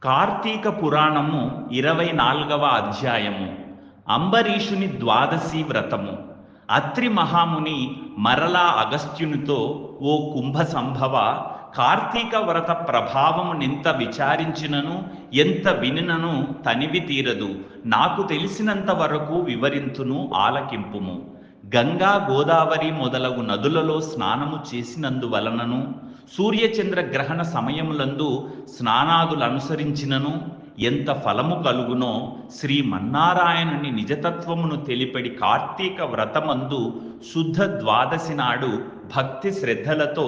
కార్తీక పురాణము 24వ అధ్యాయము. అంబరీషుని ద్వాదశి వ్రతము. అత్రి మహాముని మరలా అగస్త్యునితో, ఓ కుంభ సంభవ, కార్తీక వ్రత ప్రభావమునెంత విచారించినను ఎంత వినినను తనివి తీరదు. నాకు తెలిసినంత వరకు వివరింతును, ఆలకింపుము. గంగా గోదావరి మొదలగు నదులలో స్నానము చేసినందువలనను, సూర్యచంద్ర గ్రహణ సమయములందు స్నానాదులు అనుసరించినను ఎంత ఫలము కలుగునో, శ్రీమన్నారాయణుని నిజతత్వమును తెలిపడి కార్తీక వ్రతమందు శుద్ధ ద్వాదశి నాడు భక్తి శ్రద్ధలతో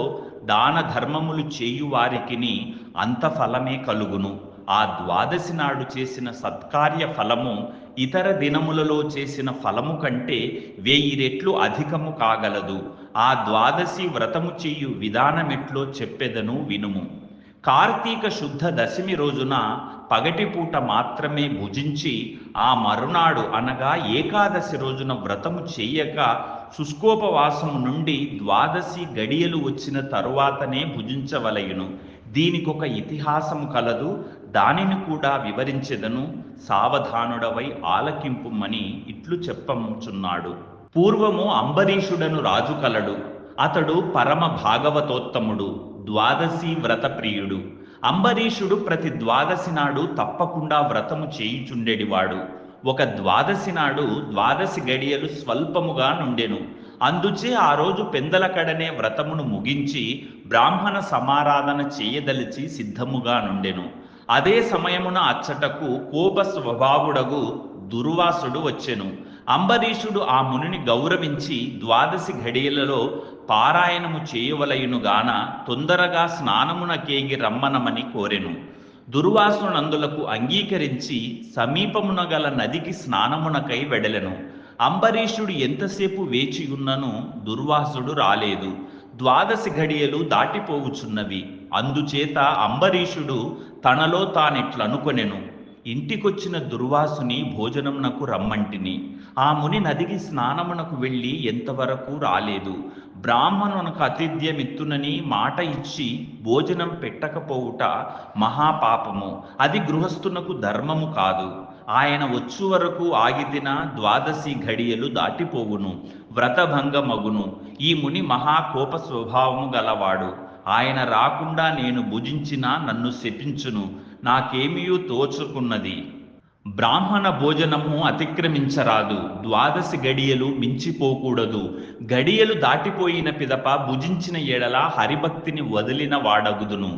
దాన ధర్మములు చేయువారికిని అంత ఫలమే కలుగును. ఆ ద్వాదశి నాడు చేసిన సత్కార్య ఫలము ఇతర దినములలో చేసిన ఫలము కంటే 1000 రెట్లు అధికము కాగలదు. ఆ ద్వాదశి వ్రతము చేయు విధానమెట్లో చెప్పెదను, వినుము. కార్తీక శుద్ధ దశమి రోజున పగటిపూట మాత్రమే భుజించి, ఆ మరునాడు అనగా ఏకాదశి రోజున వ్రతము చేయక శుష్కోపవాసము నుండి ద్వాదశి గడియలు వచ్చిన తరువాతనే భుజించవలయును. దీనికొక ఇతిహాసము కలదు, దానిని కూడా వివరించెదను, సావధానుడవై ఆలకింపుమని ఇట్లు చెప్పముచున్నాడు. పూర్వము అంబరీషుడను రాజు కలడు. అతడు పరమ భాగవతోత్తముడు, ద్వాదశి వ్రత ప్రియుడు. అంబరీషుడు ప్రతి ద్వాదశి నాడు తప్పకుండా వ్రతము చేయుచుండెడివాడు. ఒక ద్వాదశి నాడు ద్వాదశి గడియలు స్వల్పముగా నుండెను. అందుచే ఆ రోజు పెందలకడనే వ్రతమును ముగించి బ్రాహ్మణ సమారాధన చేయదలిచి సిద్ధముగా నుండెను. అదే సమయమున అచ్చటకు కోప స్వభావుడగు దుర్వాసుడు వచ్చెను. అంబరీషుడు ఆ మునిని గౌరవించి ద్వాదశి ఘడియలలో పారాయణము చేయవలయునుగాన తొందరగా స్నానమునకేగి రమ్మనమని కోరెను. దుర్వాసునందులకు అంగీకరించి సమీపమున గల నదికి స్నానమునకై వెడలెను. అంబరీషుడు ఎంతసేపు వేచియున్నను దుర్వాసుడు రాలేదు. ద్వాదశి ఘడియలు దాటిపోవుచున్నవి. అందుచేత అంబరీషుడు తనలో తానిట్లనుకొనెను, ఇంటికొచ్చిన దుర్వాసుని భోజనమునకు రమ్మంటిని. ఆ ముని నదికి స్నానమునకు వెళ్ళి ఎంతవరకు రాలేదు. బ్రాహ్మణునకు అతిథ్యమిత్తునని మాట ఇచ్చి భోజనం పెట్టకపోవుట మహాపాపము. అది గృహస్థునకు ధర్మము కాదు. ఆయన వచ్చు వరకు ఆగిదిన ద్వాదశి ఘడియలు దాటిపోవును, వ్రతభంగమగును. ఈ ముని మహాకోప స్వభావము గలవాడు. ఆయన రాకుండా నేను భుజించినా నన్ను శపించును. నాకేమియూ తోచుకున్నది. బ్రాహ్మణ భోజనము అతిక్రమించరాదు, ద్వాదశి గడియలు మించిపోకూడదు. గడియలు దాటిపోయిన పిదప భుజించిన ఎడల హరిభక్తిని వదిలిన వాడగుదును.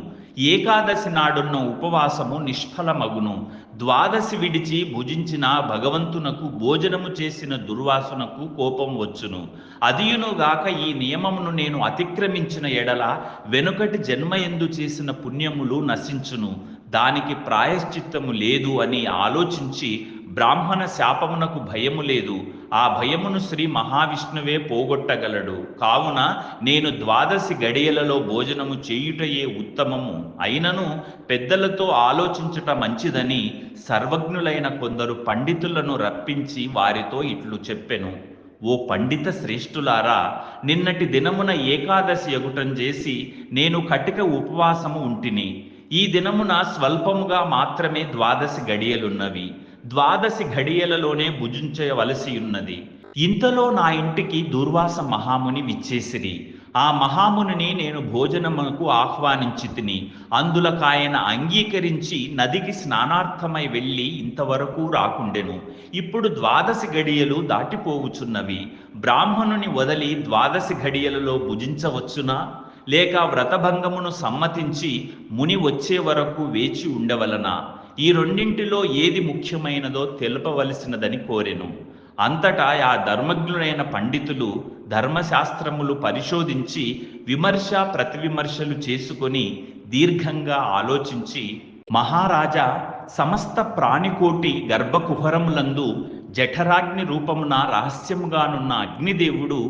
ఏకాదశి నాడున్న ఉపవాసము నిష్ఫలమగును. ద్వాదశి విడిచి భుజించిన భగవంతునకు భోజనము చేసిన దుర్వాసునకు కోపం వచ్చును. అదియునుగాక ఈ నియమమును నేను అతిక్రమించిన ఎడల వెనుకటి జన్మయందు చేసిన పుణ్యములు నశించును. దానికి ప్రాయశ్చిత్తము లేదు అని ఆలోచించి, బ్రాహ్మణ శాపమునకు భయము లేదు, ఆ భయమును శ్రీ మహావిష్ణువే పోగొట్టగలడు. కావున నేను ద్వాదశి గడియలలో భోజనము చేయుటయే ఉత్తమము. అయినను పెద్దలతో ఆలోచించుట మంచిదని సర్వజ్ఞులైన కొందరు పండితులను రప్పించి వారితో ఇట్లు చెప్పెను. ఓ పండిత శ్రేష్ఠులారా, నిన్నటి దినమున ఏకాదశి యగుటం చేసి నేను కటిక ఉపవాసము ఉంటిని. ఈ దినమున స్వల్పముగా మాత్రమే ద్వాదశి గడియలున్నవి. ద్వాదశి ఘడియలలోనే భుజించవలసి ఉన్నది. ఇంతలో నా ఇంటికి దుర్వాస మహాముని విచ్చేసిరి. ఆ మహామునిని నేను భోజనమునకు ఆహ్వానించి తిని, అందులకాయన అంగీకరించి నదికి స్నానార్థమై వెళ్ళి ఇంతవరకు రాకుండెను. ఇప్పుడు ద్వాదశి గడియలు దాటిపోవుచున్నవి. బ్రాహ్మణుని వదలి ద్వాదశి ఘడియలలో భుజించవచ్చునా, లేక వ్రతభంగమును సమ్మతించి ముని వచ్చే వరకు వేచి ఉండవలనా? ఈ రెండింటిలో ఏది ముఖ్యమైనదో తెలుపవలసినదని కోరెను. అంతటా ఆ ధర్మజ్ఞులైన పండితులు ధర్మశాస్త్రములు పరిశోధించి విమర్శ ప్రతివిమర్శలు చేసుకొని దీర్ఘంగా ఆలోచించి, మహారాజా, సమస్త ప్రాణికోటి గర్భకుహరములందు జఠరాగ్ని రూపమున రహస్యముగానున్న అగ్నిదేవుడు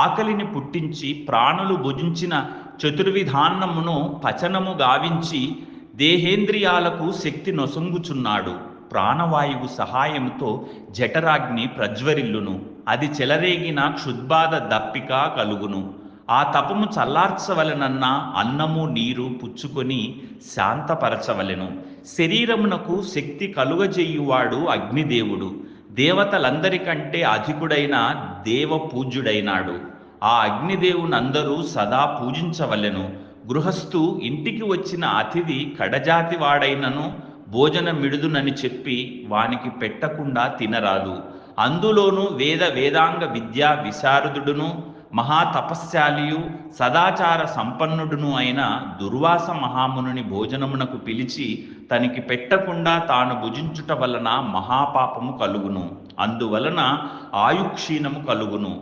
ఆకలిని పుట్టించి ప్రాణులు భుజించిన చతుర్విధాన్నమును పచనము గావించి దేహేంద్రియాలకు శక్తి నొసంగుచున్నాడు. ప్రాణవాయువు సహాయంతో జఠరాగ్ని ప్రజ్వరిల్లును. అది చెలరేగిన క్షుద్బాధ దప్పిక కలుగును. ఆ తపము చల్లార్చవలెనన్న అన్నము నీరు పుచ్చుకొని శాంతపరచవలెను. శరీరమునకు శక్తి కలుగజేయువాడు అగ్నిదేవుడు. దేవతలందరికంటే అధికుడైన దేవ పూజ్యుడైనాడు. ఆ అగ్నిదేవునందరూ సదా పూజించవలెను. గృహస్థు ఇంటికి వచ్చిన అతిథి కడజాతి వాడైనను భోజనమిడుదునని చెప్పి వానికి పెట్టకుండా తినరాదు. అందులోనూ వేదాంగ విద్యా విశారదుడును మహాతపస్శాలియు సదాచార సంపన్నుడును అయిన దుర్వాస మహామునుని భోజనమునకు పిలిచి తనకి పెట్టకుండా తాను భుజించుట వలన మహాపాపము కలుగును. అందువలన ఆయుక్షీణము కలుగును.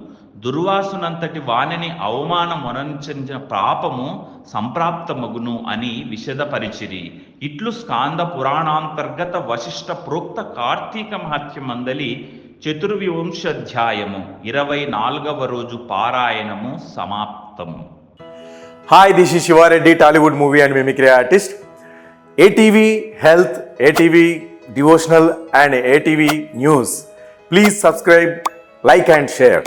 దుర్వాసునంతటి వానిని అవమానమొనరించిన పాపము సంప్రాప్తమగును అని విశదపరిచిరి. ఇట్లు స్కాంద పురాణాంతర్గత వశిష్ఠ ప్రోక్త కార్తీక మహత్యమందలి 4వ అధ్యాయము 24వ రోజు పారాయణము సమాప్తము. Hi, this is Shiva Reddy, Tollywood movie and mimicry artist. ATV Health, ATV Devotional and ATV News. Please subscribe, like and share.